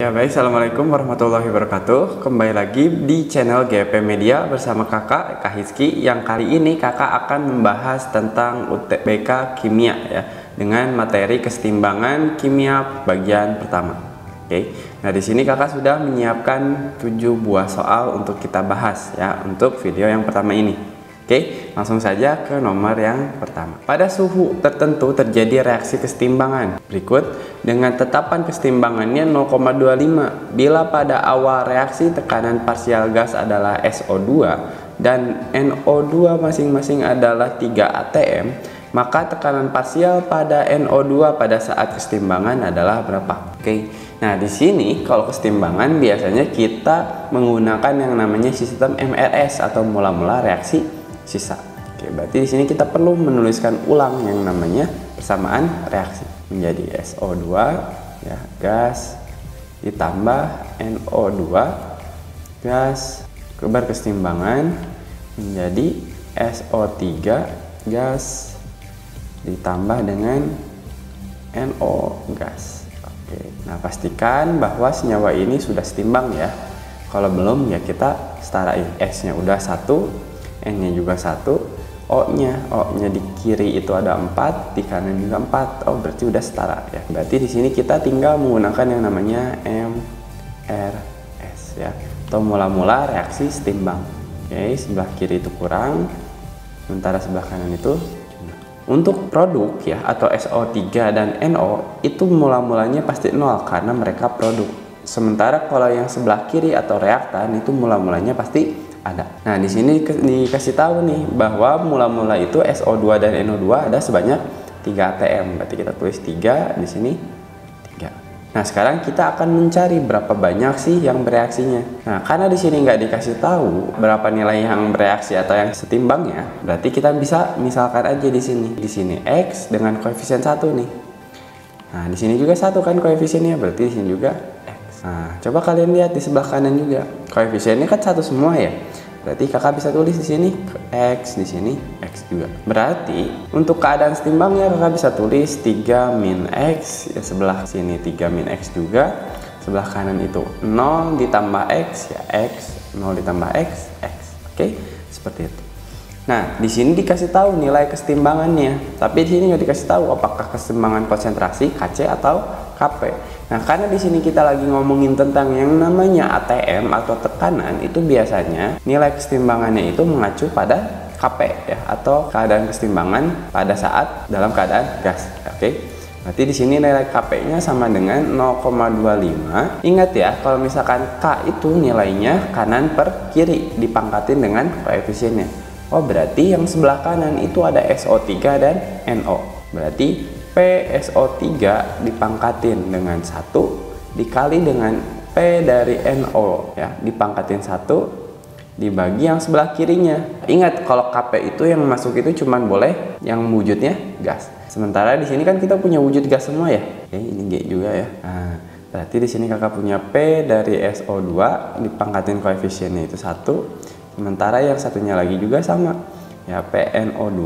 Ya baik, Assalamualaikum warahmatullahi wabarakatuh. Kembali lagi di channel GP Media bersama kakak Kak Hizki. Yang kali ini kakak akan membahas tentang UTBK Kimia ya, dengan materi kesetimbangan kimia bagian pertama. Oke. Nah, di sini kakak sudah menyiapkan 7 buah soal untuk kita bahas ya untuk video yang pertama ini. Oke, langsung saja ke nomor yang pertama. Pada suhu tertentu terjadi reaksi kesetimbangan. Berikut dengan tetapan kesetimbangannya 0,25. Bila pada awal reaksi tekanan parsial gas adalah SO2 dan NO2 masing-masing adalah 3 atm, maka tekanan parsial pada NO2 pada saat kesetimbangan adalah berapa? Oke. Nah, di sini kalau kesetimbangan biasanya kita menggunakan yang namanya sistem MRS atau mula-mula reaksi sisa. Oke, berarti di sini kita perlu menuliskan ulang yang namanya persamaan reaksi menjadi SO2 ya, gas ditambah NO2 gas berkesetimbangan menjadi SO3 gas ditambah dengan NO gas. Oke, nah pastikan bahwa senyawa ini sudah setimbang ya. Kalau belum ya kita setarain. S-nya udah 1, N-nya juga 1, O-nya di kiri itu ada 4, di kanan juga 4. Oh, berarti udah setara ya. Berarti di sini kita tinggal menggunakan yang namanya MRS ya, atau mula-mula reaksi setimbang. Oke, sebelah kiri itu kurang, sementara sebelah kanan itu. Untuk produk ya atau SO3 dan NO itu mula-mulanya pasti 0 karena mereka produk. Sementara kalau yang sebelah kiri atau reaktan itu mula-mulanya pasti ada. Nah, di sini dikasih tahu nih bahwa mula-mula itu SO2 dan NO2 ada sebanyak 3 atm. Berarti kita tulis 3 di sini 3. Nah, sekarang kita akan mencari berapa banyak sih yang bereaksinya. Nah, karena di sini nggak dikasih tahu berapa nilai yang bereaksi atau yang setimbangnya, berarti kita bisa misalkan aja di sini. Di sini X dengan koefisien 1 nih. Nah, di sini juga 1 kan koefisiennya, berarti di sini juga X. Nah, coba kalian lihat di sebelah kanan juga. Koefisiennya kan 1 semua ya. Berarti kakak bisa tulis di sini X, di sini X juga. Berarti untuk keadaan setimbangnya kakak bisa tulis 3 min X ya, sebelah sini 3 min X juga. Sebelah kanan itu 0 ditambah X ya X, 0 ditambah X, X. Oke, seperti itu. Nah, di sini dikasih tahu nilai kesetimbangannya, tapi di sini nggak dikasih tahu apakah kesetimbangan konsentrasi KC atau KP. Nah, karena di sini kita lagi ngomongin tentang yang namanya ATM atau tekanan, itu biasanya nilai kesetimbangannya itu mengacu pada KP ya, atau keadaan kesetimbangan pada saat dalam keadaan gas. Oke. Berarti di sini nilai KP-nya sama dengan 0,25. Ingat ya, kalau misalkan K itu nilainya kanan per kiri dipangkatin dengan koefisiennya. Oh, berarti yang sebelah kanan itu ada SO3 dan NO. Berarti PSO3 dipangkatin dengan 1 dikali dengan P dari NO ya, dipangkatin 1 dibagi yang sebelah kirinya. Ingat, kalau KP itu yang masuk itu cuman boleh yang wujudnya gas. Sementara di sini kan kita punya wujud gas semua ya. Oke, ini G juga ya. Nah, berarti di sini kakak punya P dari SO2 dipangkatin koefisiennya itu 1. Sementara yang satunya lagi juga sama ya, PNO2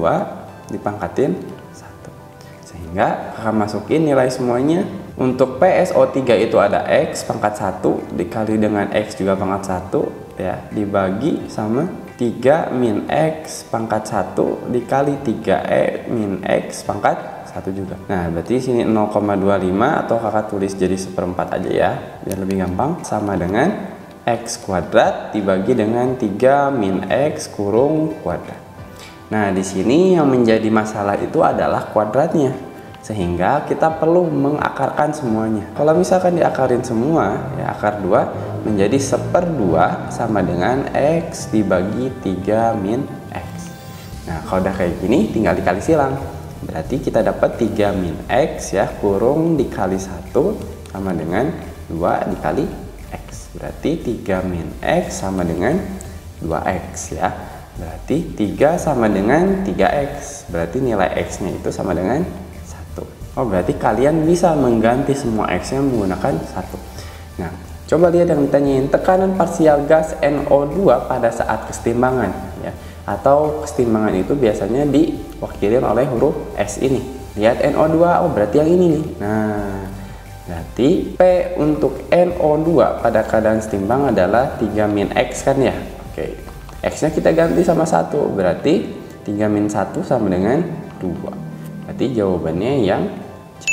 dipangkatin 1. Sehingga kakak masukin nilai semuanya. Untuk PSO3 itu ada X pangkat 1 dikali dengan X juga pangkat 1 ya, dibagi sama 3 min X pangkat 1 dikali 3 min X pangkat 1 juga. Nah, berarti sini 0,25 atau kakak tulis jadi 1/4 aja ya biar lebih gampang, sama dengan X kuadrat dibagi dengan 3 min X kurung kuadrat. Nah, di sini yang menjadi masalah itu adalah kuadratnya, sehingga kita perlu mengakarkan semuanya. Kalau misalkan diakarin semua ya, akar 2 menjadi 1/2 sama dengan X dibagi 3 min X. Nah, kalau udah kayak gini tinggal dikali silang. Berarti kita dapat 3 min X ya kurung dikali 1 sama dengan 2 dikali X. Berarti 3 min X sama dengan 2X ya. Berarti 3 sama dengan 3X. Berarti nilai X-nya itu sama dengan 1. Oh, berarti kalian bisa mengganti semua X-nya menggunakan 1. Nah, coba lihat yang ditanyain. Tekanan parsial gas NO2 pada saat kesetimbangan ya. Atau kesetimbangan itu biasanya diwakilin oleh huruf S ini. Lihat NO2, oh berarti yang ini nih. Nah, Berarti P untuk NO2 pada keadaan setimbang adalah 3 min X kan ya. Oke, X-nya kita ganti sama 1, berarti 3 min 1 sama dengan 2. Berarti jawabannya yang C.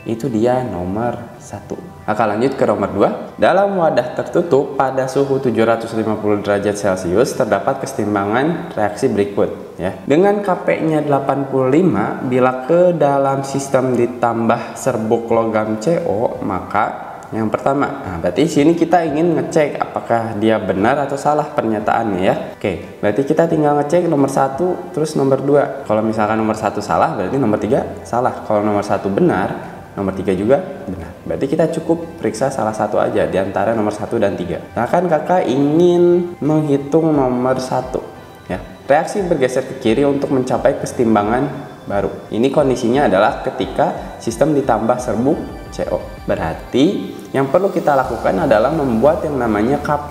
Itu dia nomor 1. Maka lanjut ke nomor 2. Dalam wadah tertutup pada suhu 750 derajat Celcius terdapat kesetimbangan reaksi berikut ya. Dengan Kp-nya 85, bila ke dalam sistem ditambah serbuk logam CO, maka yang pertama, nah berarti sini kita ingin ngecek apakah dia benar atau salah pernyataannya ya. Oke, berarti kita tinggal ngecek nomor 1 terus nomor 2. Kalau misalkan nomor 1 salah, berarti nomor 3 salah. Kalau nomor 1 benar, nomor 3 juga benar. Berarti kita cukup periksa salah satu aja di antara nomor 1 dan 3. Nah kan kakak ingin menghitung nomor 1 ya. Reaksi bergeser ke kiri untuk mencapai kesetimbangan baru. Ini kondisinya adalah ketika sistem ditambah serbuk CO. Berarti yang perlu kita lakukan adalah membuat yang namanya Kp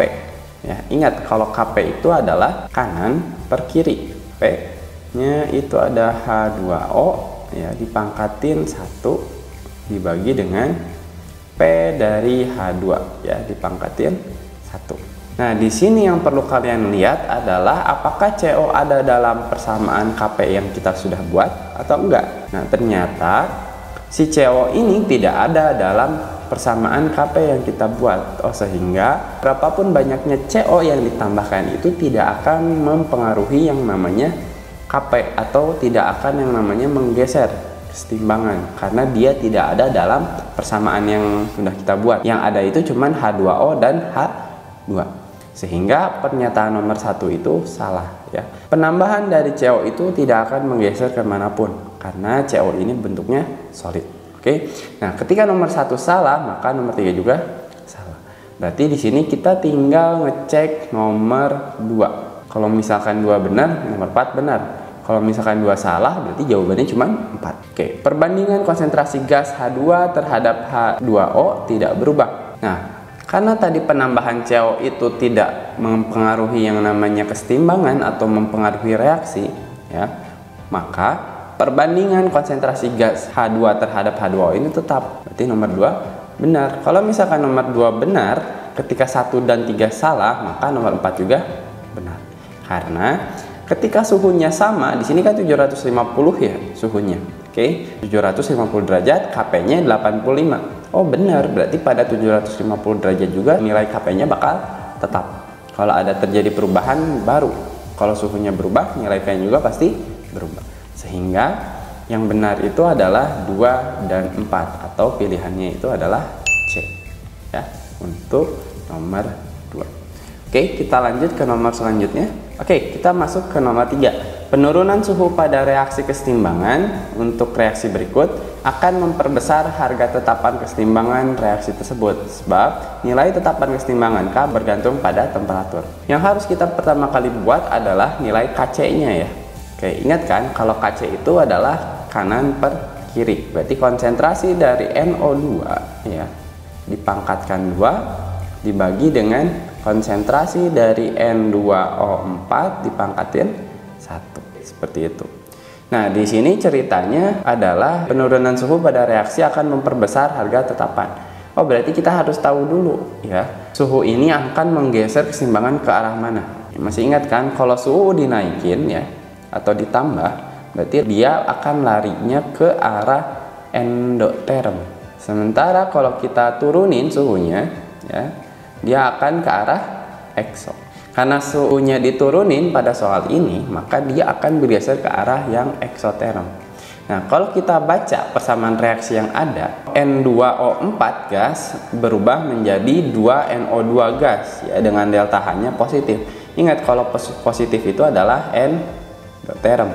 ya. Ingat kalau Kp itu adalah kanan per kiri. P nya itu ada H2O ya, dipangkatin 1 dibagi dengan P dari H2 ya, dipangkatin 1. Nah, di sini yang perlu kalian lihat adalah apakah CO ada dalam persamaan Kp yang kita sudah buat atau enggak. Nah, ternyata si CO ini tidak ada dalam persamaan Kp yang kita buat. Oh, sehingga berapapun banyaknya CO yang ditambahkan itu tidak akan mempengaruhi yang namanya Kp atau tidak akan yang namanya menggeser kesetimbangan karena dia tidak ada dalam persamaan yang sudah kita buat. Yang ada itu cuman H2O dan H2. Sehingga pernyataan nomor 1 itu salah ya. Penambahan dari CO itu tidak akan menggeser kemanapun karena CO ini bentuknya solid. Oke. Nah, ketika nomor 1 salah, maka nomor 3 juga salah. Berarti di sini kita tinggal ngecek nomor 2. Kalau misalkan 2 benar, nomor 4 benar. Kalau misalkan 2 salah, berarti jawabannya cuma 4. Oke, perbandingan konsentrasi gas H2 terhadap H2O tidak berubah. Nah, karena tadi penambahan CO itu tidak mempengaruhi yang namanya kesetimbangan atau mempengaruhi reaksi, ya, maka perbandingan konsentrasi gas H2 terhadap H2O ini tetap. Berarti nomor 2 benar. Kalau misalkan nomor 2 benar, ketika 1 dan 3 salah, maka nomor 4 juga benar. Karena ketika suhunya sama, di sini kan 750 ya suhunya. Oke, 750 derajat, Kp-nya 85. Oh benar, berarti pada 750 derajat juga nilai Kp-nya bakal tetap. Kalau ada terjadi perubahan baru, kalau suhunya berubah, nilai K juga pasti berubah. Sehingga yang benar itu adalah 2 dan 4 atau pilihannya itu adalah C ya, untuk nomor 2. Oke, kita lanjut ke nomor selanjutnya. Oke, kita masuk ke nomor 3. Penurunan suhu pada reaksi kesetimbangan untuk reaksi berikut akan memperbesar harga tetapan kesetimbangan reaksi tersebut, sebab nilai tetapan kesetimbangan K bergantung pada temperatur. Yang harus kita pertama kali buat adalah nilai Kc-nya ya. Oke, ingat kan kalau Kc itu adalah kanan per kiri. Berarti konsentrasi dari NO2 ya dipangkatkan 2 dibagi dengan konsentrasi dari N2O4 dipangkatin 1. Seperti itu. Nah, di sini ceritanya adalah penurunan suhu pada reaksi akan memperbesar harga tetapan. Oh, berarti kita harus tahu dulu ya, suhu ini akan menggeser keseimbangan ke arah mana. Masih ingat kan kalau suhu dinaikin ya atau ditambah, berarti dia akan larinya ke arah endoterm. Sementara kalau kita turunin suhunya ya, dia akan ke arah exo. Karena suhunya diturunin pada soal ini, maka dia akan bergeser ke arah yang eksoterm. Nah, kalau kita baca persamaan reaksi yang ada, N2O4 gas berubah menjadi 2NO2 gas ya, dengan delta H-nya positif. Ingat kalau positif itu adalah endoterm.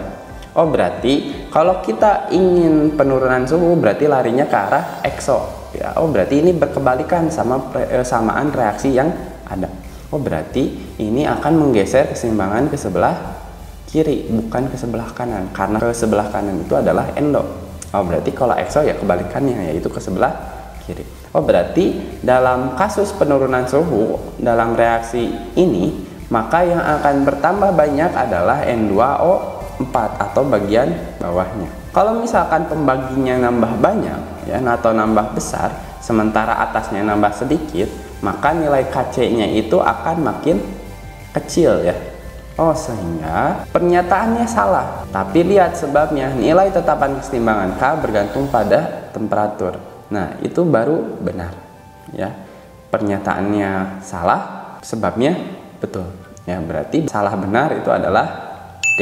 Oh, berarti kalau kita ingin penurunan suhu berarti larinya ke arah exo ya. Oh, berarti ini berkebalikan sama samaan reaksi yang ada. Oh, berarti ini akan menggeser keseimbangan ke sebelah kiri, bukan ke sebelah kanan. Karena ke sebelah kanan itu adalah endo. Oh, berarti kalau exo ya kebalikannya, yaitu ke sebelah kiri. Oh, berarti dalam kasus penurunan suhu dalam reaksi ini, maka yang akan bertambah banyak adalah N2O4 atau bagian bawahnya. Kalau misalkan pembaginya nambah banyak ya, atau nambah besar, sementara atasnya nambah sedikit, maka nilai Kc-nya itu akan makin kecil ya. Sehingga pernyataannya salah. Tapi lihat sebabnya, nilai tetapan kesetimbangan K bergantung pada temperatur. Nah, itu baru benar ya. Pernyataannya salah, sebabnya betul. Ya, berarti salah benar itu adalah D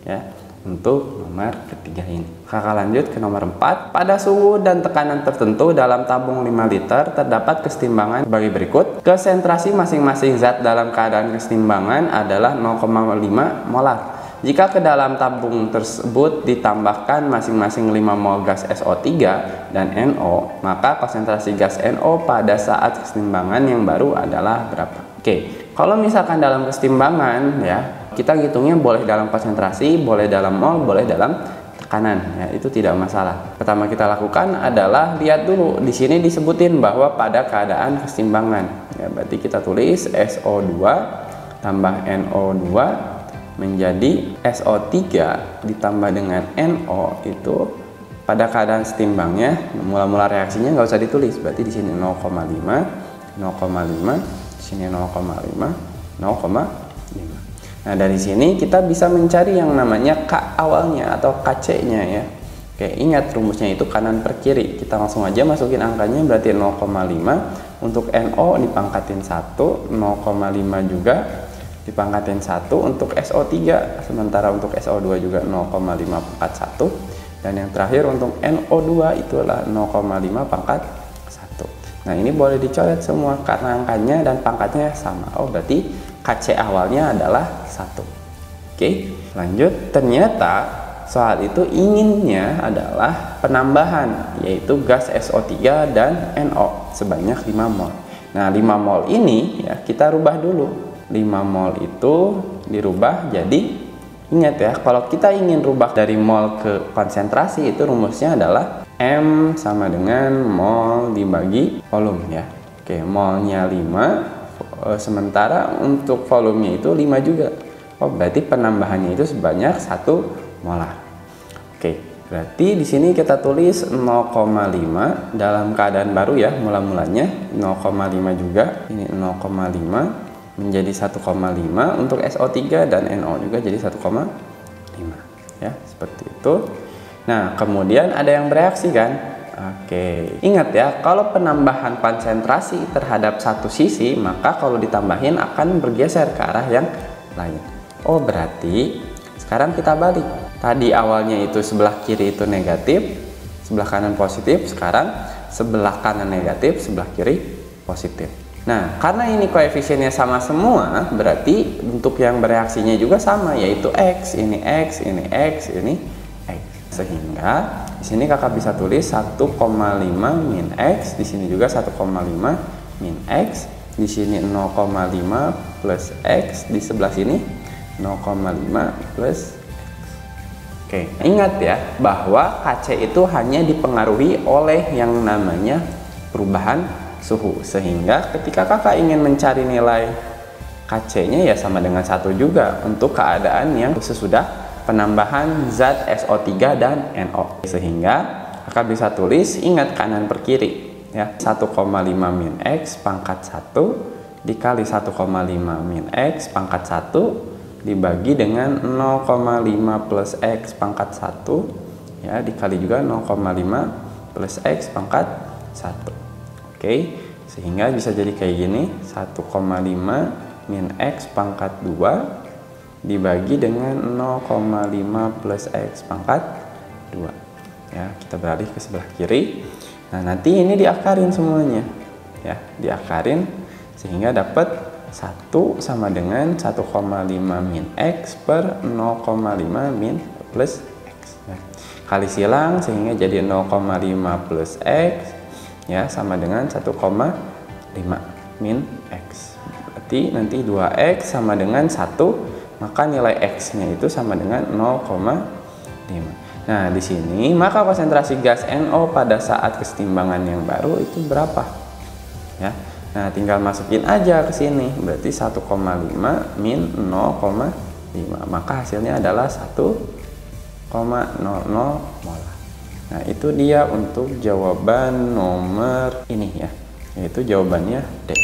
ya. Untuk nomor ketiga ini. Kakak lanjut ke nomor 4. Pada suhu dan tekanan tertentu dalam tabung 5 liter terdapat kesetimbangan sebagai berikut. Konsentrasi masing-masing zat dalam keadaan kesetimbangan adalah 0,5 molar. Jika ke dalam tabung tersebut ditambahkan masing-masing 5 mol gas SO3 dan NO, maka konsentrasi gas NO pada saat kesetimbangan yang baru adalah berapa? Oke, kalau misalkan dalam kesetimbangan ya, kita hitungnya boleh dalam konsentrasi, boleh dalam mol, boleh dalam tekanan ya, itu tidak masalah. Pertama kita lakukan adalah lihat dulu di sini disebutin bahwa pada keadaan kesetimbangan ya, berarti kita tulis SO2 tambah NO2 menjadi SO3 ditambah dengan NO itu pada keadaan setimbangnya. Mula-mula reaksinya nggak usah ditulis, berarti di sini 0,5 di sini 0,5 0,5. Nah, dari sini kita bisa mencari yang namanya K awalnya atau Kc-nya ya. Oke, ingat rumusnya itu kanan per kiri. Kita langsung aja masukin angkanya, berarti 0,5 untuk NO dipangkatin 1, 0,5 juga dipangkatin 1 untuk SO3, sementara untuk SO2 juga 0,5 pangkat 1, dan yang terakhir untuk NO2 itulah 0,5 pangkat 1. Nah, ini boleh dicoret semua karena angkanya dan pangkatnya sama. Berarti Kc awalnya adalah 1. Oke, lanjut. Ternyata soal itu inginnya adalah penambahan, yaitu gas SO3 dan NO sebanyak 5 mol. Nah, 5 mol ini ya kita rubah dulu. 5 mol itu dirubah jadi, ingat ya, kalau kita ingin rubah dari mol ke konsentrasi itu rumusnya adalah M sama dengan mol dibagi volume ya. Oke, molnya 5. Sementara untuk volumenya itu 5 juga. Berarti penambahannya itu sebanyak 1 molar. Oke, berarti di sini kita tulis 0,5 dalam keadaan baru ya, mula-mulanya 0,5 juga. Ini 0,5 menjadi 1,5 untuk SO3 dan NO juga jadi 1,5 ya, seperti itu. Nah, kemudian ada yang bereaksi kan? Oke, ingat ya, kalau penambahan konsentrasi terhadap satu sisi, maka kalau ditambahin akan bergeser ke arah yang lain. Berarti sekarang kita balik. Tadi awalnya itu sebelah kiri itu negatif, sebelah kanan positif. Sekarang sebelah kanan negatif, sebelah kiri positif. Nah, karena ini koefisiennya sama semua, berarti untuk yang bereaksinya juga sama, yaitu X. Ini X, ini X, ini X. Sehingga di sini kakak bisa tulis 1,5 min X, di sini juga 1,5 min X, di sini 0,5 plus X, di sebelah sini 0,5 plus X. Oke, ingat ya bahwa Kc itu hanya dipengaruhi oleh yang namanya perubahan suhu, sehingga ketika kakak ingin mencari nilai Kc-nya ya sama dengan 1 juga untuk keadaan yang sesudah penambahan zat SO3 dan NO. Sehingga kakak bisa tulis, ingat kanan per kiri ya, 1,5 min X pangkat 1 dikali 1,5 min X pangkat 1 dibagi dengan 0,5 plus X pangkat 1 ya, dikali juga 0,5 plus X pangkat 1. Oke, sehingga bisa jadi kayak gini, 1,5 min X pangkat 2 dibagi dengan 0,5 plus X pangkat 2 ya, kita beralih ke sebelah kiri. Nah, nanti ini diakarin semuanya ya, diakarin sehingga dapat 1 sama dengan 1,5 min X per 0,5 min plus X ya. Kali silang sehingga jadi 0,5 plus X ya sama dengan 1,5 min X. Berarti nanti 2X sama dengan 1, maka nilai X-nya itu sama dengan 0,5. Nah, di sini maka konsentrasi gas NO pada saat kesetimbangan yang baru itu berapa? Ya. Nah, tinggal masukin aja ke sini. Berarti 1,5 min 0,5. Maka hasilnya adalah 1,00 molar. Nah, itu dia untuk jawaban nomor ini ya, yaitu jawabannya D.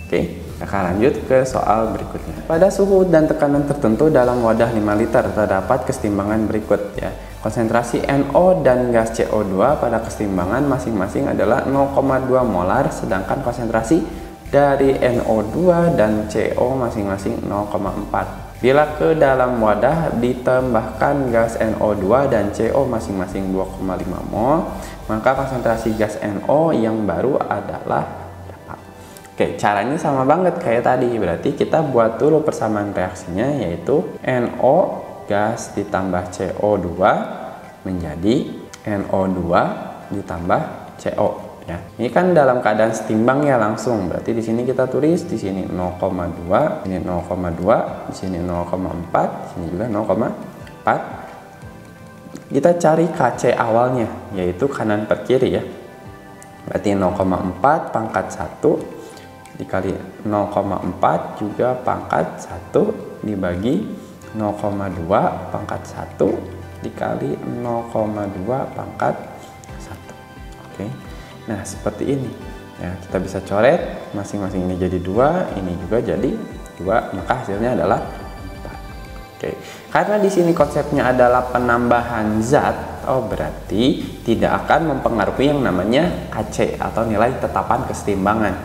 Oke, Kakak lanjut ke soal berikutnya. Pada suhu dan tekanan tertentu dalam wadah 5 liter terdapat kesetimbangan berikut ya. Konsentrasi NO dan gas CO2 pada kesetimbangan masing-masing adalah 0,2 molar, sedangkan konsentrasi dari NO2 dan CO masing-masing 0,4. Bila ke dalam wadah ditambahkan gas NO2 dan CO masing-masing 2,5 mol, maka konsentrasi gas NO yang baru adalah berapa? Oke, caranya sama banget kayak tadi. Berarti kita buat dulu persamaan reaksinya, yaitu NO gas ditambah CO2 menjadi NO2 ditambah CO. Ya, ini kan dalam keadaan setimbang ya langsung. Berarti di sini kita tulis di sini 0,2, ini 0,2, di sini 0,4, di sini juga 0,4. Kita cari KC awalnya, yaitu kanan per kiri ya. Berarti 0,4 pangkat 1 dikali 0,4 juga pangkat 1 dibagi 0,2 pangkat 1 dikali 0,2 pangkat 1. Oke. Nah, seperti ini ya, kita bisa coret masing-masing, ini jadi 2, ini juga jadi 2, maka hasilnya adalah 4. Oke. Karena di sini konsepnya adalah penambahan zat, berarti tidak akan mempengaruhi yang namanya KC atau nilai tetapan kesetimbangan.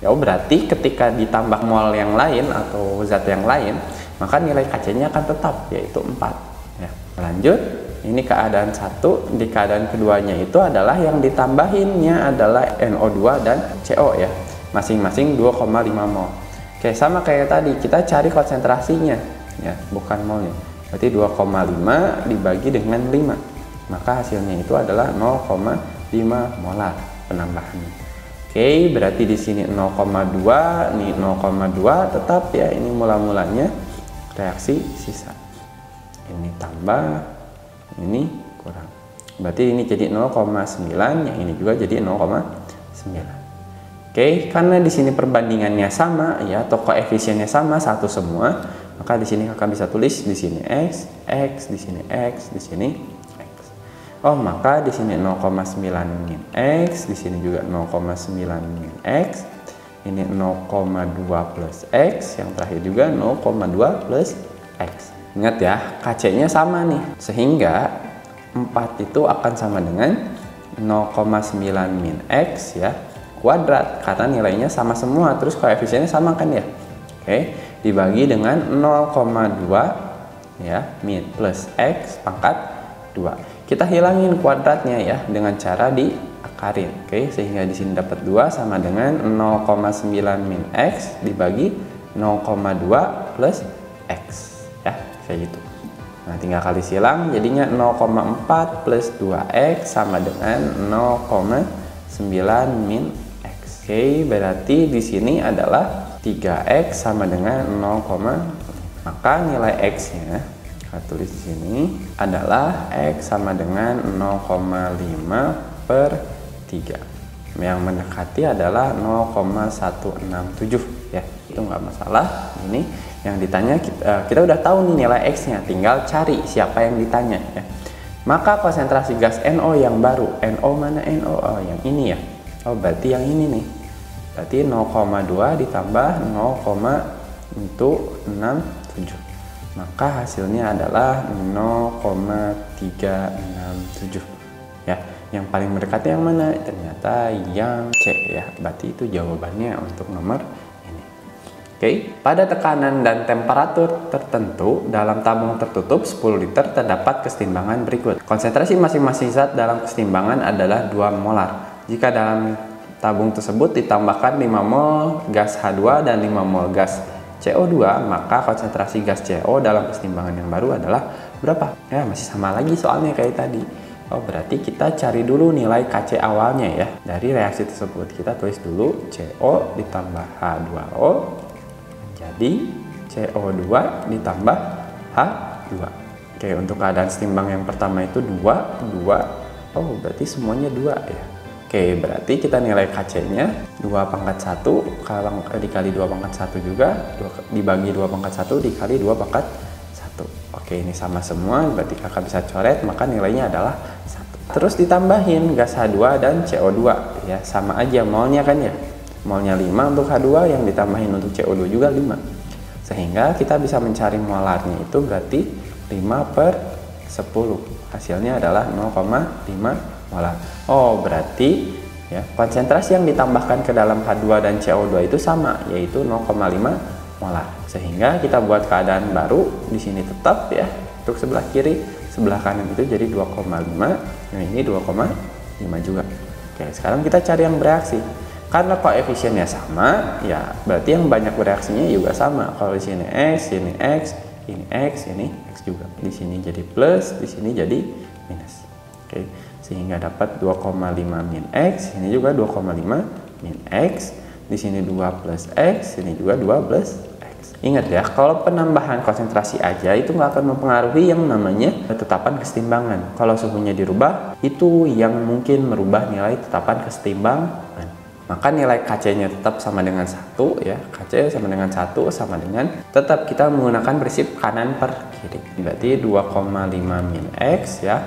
Ya, berarti ketika ditambah mol yang lain atau zat yang lain, maka nilai KC-nya akan tetap, yaitu 4 ya. Lanjut. Ini keadaan 1, di keadaan keduanya itu adalah yang ditambahinnya adalah NO2 dan CO ya, masing-masing 2,5 mol. Oke, sama kayak tadi, kita cari konsentrasinya ya, bukan molnya. Berarti 2,5 dibagi dengan 5, maka hasilnya itu adalah 0,5 molar penambahannya. Oke, berarti di sini 0,2, nih 0,2 tetap ya, ini mula-mulanya reaksi sisa. Ini tambah, ini kurang, berarti ini jadi 0,9, yang ini juga jadi 0,9. Oke, karena di sini perbandingannya sama ya, atau koefisiennya sama, satu semua, maka di sini kakak bisa tulis di sini X, X, di sini X, di sini X. Maka di sini 0,9 min X, di sini juga 0,9 min X, ini 0,2 plus X, yang terakhir juga 0,2 plus X. Ingat ya, KC-nya sama nih, sehingga 4 itu akan sama dengan 0,9 min X ya, kuadrat, karena nilainya sama semua, terus koefisiennya sama kan ya. Oke, dibagi dengan 0,2 ya, min plus X pangkat 2. Kita hilangin kuadratnya ya, dengan cara diakarin. Oke, sehingga di sini dapat 2 sama dengan 0,9 min X dibagi 0,2 plus X. Kayak gitu. Nah, tinggal kali silang, jadinya 0,4 plus 2X sama dengan 0,9 min X. Oke, berarti di sini adalah 3X sama dengan 0,5. Maka nilai X-nya, kita tulis di sini, adalah X sama dengan 0,5 per 3. Yang mendekati adalah 0,167 ya. Itu nggak masalah. Ini yang ditanya, kita udah tahu nih nilai X-nya, tinggal cari siapa yang ditanya ya. Maka konsentrasi gas NO yang baru, NO mana NO? Yang ini ya. Berarti yang ini nih. Berarti 0,2 ditambah 0,67. Maka hasilnya adalah 0,367 ya. Yang paling mendekati yang mana? Ternyata yang C ya. Berarti itu jawabannya untuk nomor. Oke, pada tekanan dan temperatur tertentu dalam tabung tertutup 10 liter terdapat kesetimbangan berikut. Konsentrasi masing-masing zat dalam kesetimbangan adalah 2 molar. Jika dalam tabung tersebut ditambahkan 5 mol gas H2 dan 5 mol gas CO2, maka konsentrasi gas CO dalam kesetimbangan yang baru adalah berapa? Ya, masih sama lagi soalnya kayak tadi. Berarti kita cari dulu nilai KC awalnya ya. Dari reaksi tersebut kita tulis dulu CO ditambah H2O. Jadi CO2 ditambah H2. Oke, untuk keadaan setimbang yang pertama itu 2. Berarti semuanya 2 ya. Oke, berarti kita nilai KC-nya 2 pangkat 1 dikali 2 pangkat 1 juga, dibagi 2 pangkat 1 dikali 2 pangkat 1. Oke, ini sama semua, berarti kakak bisa coret, maka nilainya adalah 1. Terus ditambahin gas H2 dan CO2 ya, sama aja molnya kan ya. Molnya 5 untuk H2, yang ditambahin untuk CO2 juga 5. Sehingga kita bisa mencari molarnya itu berarti 5/10. Hasilnya adalah 0,5 molar. Oh, berarti ya konsentrasi yang ditambahkan ke dalam H2 dan CO2 itu sama, yaitu 0,5 molar. Sehingga kita buat keadaan baru di sini tetap ya. Untuk sebelah kiri, sebelah kanan itu jadi 2,5, yang ini 2,5 juga. Oke, sekarang kita cari yang bereaksi. Karena koefisiennya sama, ya berarti yang banyak bereaksinya juga sama. Kalau di sini X, ini X, ini X, ini X juga. Di sini jadi plus, di sini jadi minus. Oke, sehingga dapat 2,5 min X, ini juga 2,5 min X. Di sini 2 plus X, ini juga 2 plus X. Ingat ya, kalau penambahan konsentrasi aja itu nggak akan mempengaruhi yang namanya tetapan kesetimbangan. Kalau suhunya dirubah, itu yang mungkin merubah nilai tetapan kesetimbangan. Maka nilai KC-nya tetap sama dengan 1 ya. KC sama dengan 1 sama dengan tetap kita menggunakan prinsip kanan per kiri. Berarti 2,5 min X ya.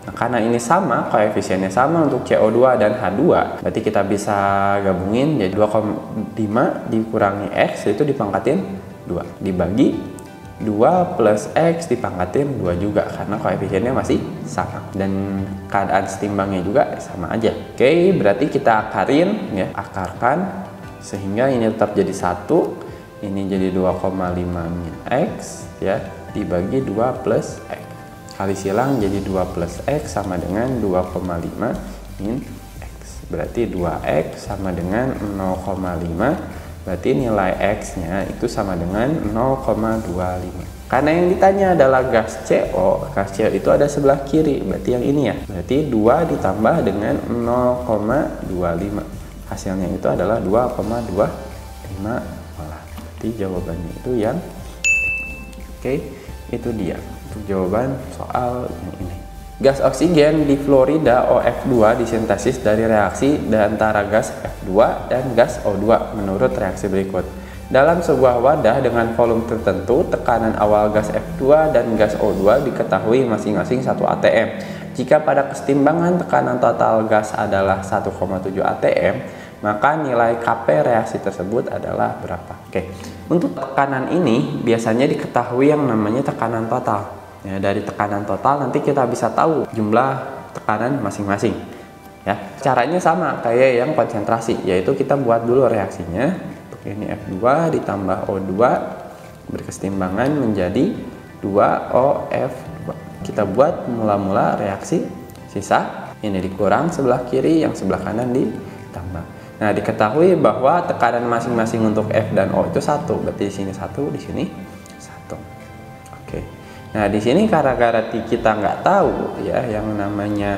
Nah, karena ini sama, koefisiennya sama untuk CO2 dan H2, berarti kita bisa gabungin jadi 2,5 dikurangi X itu dipangkatin 2. Dibagi 2 plus X dipangkatin 2 juga, karena koefisiennya masih sama. Dan keadaan setimbangnya juga sama aja. Oke, berarti kita akarin ya, akarkan. Sehingga ini tetap jadi 1, ini jadi 2,5 min X ya, dibagi 2 plus X. Kali silang jadi 2 plus X sama dengan 2,5 min X. Berarti 2X sama dengan 0,5. Berarti nilai X-nya itu sama dengan 0,25. Karena yang ditanya adalah gas CO. Gas CO itu ada sebelah kiri. Berarti yang ini ya. Berarti 2 ditambah dengan 0,25. Hasilnya itu adalah 2,25 molar. Berarti jawabannya itu yang oke, itu dia. Jawaban soal yang ini. Gas oksigen di fluorida OF2 disintesis dari reaksi antara gas F2 dan gas O2 menurut reaksi berikut. Dalam sebuah wadah dengan volume tertentu, tekanan awal gas F2 dan gas O2 diketahui masing-masing 1 atm. Jika pada kesetimbangan tekanan total gas adalah 1,7 atm, maka nilai Kp reaksi tersebut adalah berapa? Oke, untuk tekanan ini biasanya diketahui yang namanya tekanan total. Ya, dari tekanan total nanti kita bisa tahu jumlah tekanan masing-masing. Ya, caranya sama kayak yang konsentrasi, yaitu kita buat dulu reaksinya. Untuk ini F2 ditambah O2 berkesetimbangan menjadi 2OF2. Kita buat mula-mula reaksi, sisa ini dikurang sebelah kiri, yang sebelah kanan ditambah. Nah, diketahui bahwa tekanan masing-masing untuk F dan O itu 1. Berarti di sini 1, di sini 1. Oke. Nah, di sini gara-gara kita nggak tahu ya yang namanya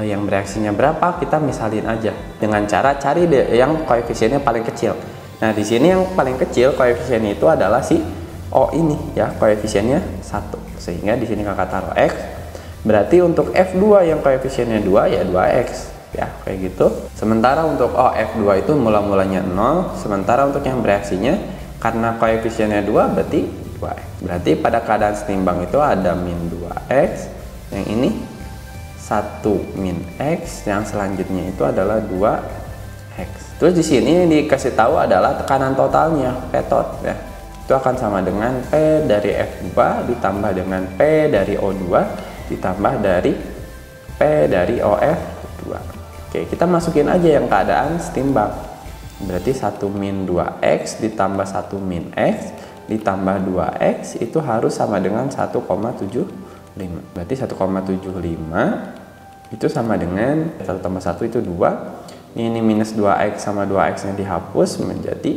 yang bereaksinya berapa, kita misalin aja dengan cara cari yang koefisiennya paling kecil. Nah, di sini yang paling kecil koefisiennya itu adalah si O ini ya, koefisiennya 1. Sehingga di sini kakak taruh X. Berarti untuk F2 yang koefisiennya 2 ya 2X ya, kayak gitu. Sementara untuk O F2 itu mula-mulanya 0, sementara untuk yang bereaksinya karena koefisiennya 2 berarti 2X. Berarti pada keadaan setimbang itu ada min 2X, yang ini 1 min X, yang selanjutnya itu adalah 2X. Terus di sini dikasih tahu adalah tekanan totalnya, P tot ya. Itu akan sama dengan P dari F2 ditambah dengan P dari O2 ditambah dari P dari OF2. Oke, kita masukin aja yang keadaan setimbang. Berarti 1 min 2X ditambah 1 min X ditambah 2X itu harus sama dengan 1,75. Berarti 1,75 itu sama dengan 1 tambah 1 itu 2. Ini minus 2X sama 2X nya dihapus menjadi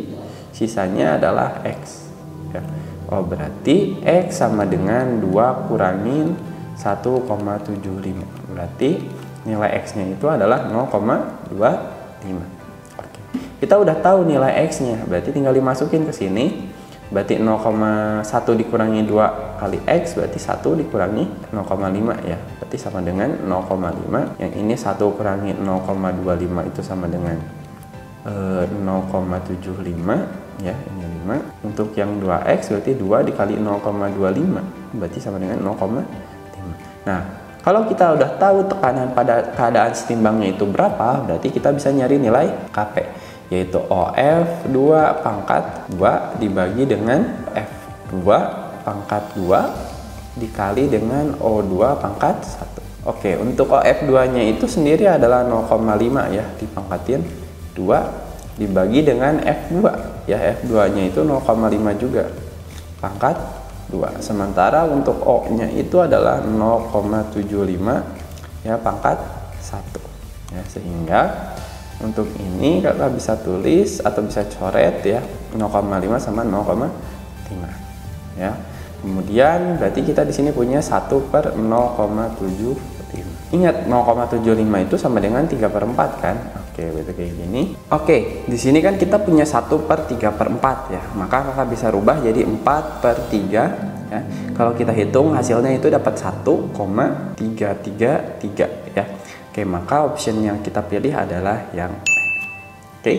sisanya adalah X ya. Oh, berarti X sama dengan 2 kurangin 1,75. Berarti nilai X nya itu adalah 0,25. Oke. Kita udah tahu nilai X nya, berarti tinggal dimasukin ke sini. Berarti 0,1 dikurangi 2 kali X berarti 1 dikurangi 0,5 ya. Berarti sama dengan 0,5. Yang ini 1 kurangi 0,25 itu sama dengan 0,75 ya, ini 5. Untuk yang 2X berarti 2 dikali 0,25 berarti sama dengan 0,5. Nah, Kalau kita udah tahu tekanan pada keadaan setimbangnya itu berapa, berarti kita bisa nyari nilai Kp, yaitu OF 2 pangkat 2 dibagi dengan F2 pangkat 2 dikali dengan O2 pangkat 1. Oke, untuk OF2-nya itu sendiri adalah 0,5 ya, dipangkatin 2 dibagi dengan F2 ya, F2-nya itu 0,5 juga pangkat 2. Sementara untuk O-nya itu adalah 0,75 ya pangkat 1 ya, sehingga untuk ini kakak bisa tulis atau bisa coret ya 0,5 sama 0,5 ya. Kemudian berarti kita di sini punya 1/0,75. Ingat 0,75 itu sama dengan 3/4 kan? Oke, berarti kayak gini. Oke, di sini kan kita punya 1/3/4 ya. Maka kakak bisa rubah jadi 4/3 ya. Kalau kita hitung hasilnya itu dapat 1,333 ya. Oke, maka option yang kita pilih adalah yang E. Oke,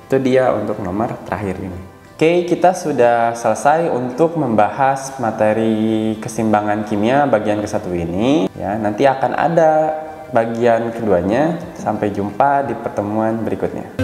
itu dia untuk nomor terakhir ini. Oke, kita sudah selesai untuk membahas materi keseimbangan kimia bagian ke-1 ini ya. Nanti akan ada bagian keduanya. Sampai jumpa di pertemuan berikutnya.